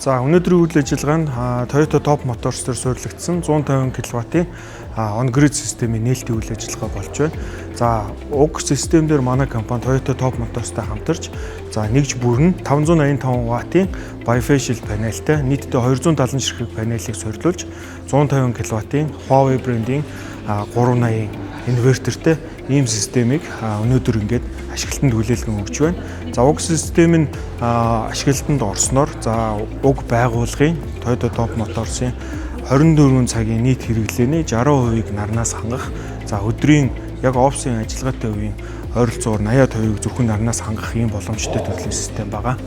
За өнөөдрийн үйл ажиллагаа нь Toyota Top Motors дээр суурилагдсан 150 кВт-ийн on-grid системийн нээлтийн үйл ажиллагаа болж байна. За уг систем дээр манай компани Toyota Top Motors-тай хамтарч нэгж бүр нь 585 Вт-ийн bifacial панелтай нийтдээ 270 ширхэг панелийг суурилуулж 150 кВт-ийн Huawei брендийн 380 инвертертэй ийм системийг өнөөдөр ингээд ашиглалтанд хүлээлгэн өгч байна. За уг систем нь ашиглалтанд орсноор уг байгууллагын Toyota Top Motors-ийн 24 цагийн нийт хэрэглээний 60%-ийг нарнаас хангах, өдрийн яг офисын ажиллагаатай үеийн ойролцоогоор 80%-ийг зөвхөн нарнаас хангах ийм боломжтой төрлийн систем байгаа.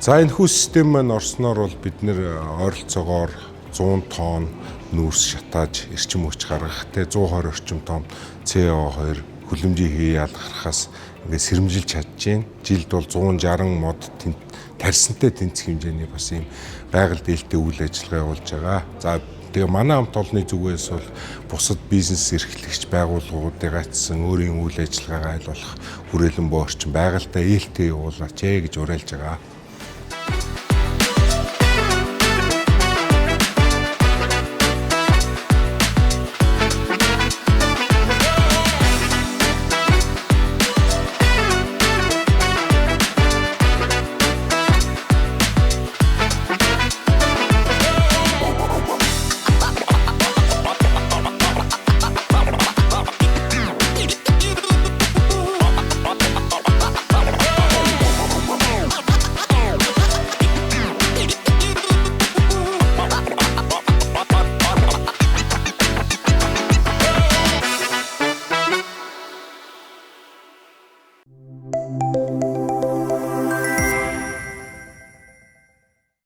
За энэ хүү систем маань орсноор бол бид нэр ойролцоогоор 100 тонн нүүрс шатааж эрчим хүч гаргах, 120 орчим тонн CO2 хүлэмжийн хий ялгархаас ингээд сэрэмжилж чадж байна. Жилд бол 160 мод тарсантай тэнцэх хэмжээний бас ийм байгаль дээлтэй үйл ажиллагаа явуулж байгаа. За тэгээ манай хамт олонны зүгээс бол бусад бизнес эрхлэгч байгууллагуудыг гацсан өөрийн үйл ажиллагаагаа айлуулах хүрээлэн буй орчин байгальтай ээлтэй явуулаач гэж уриалж байгаа.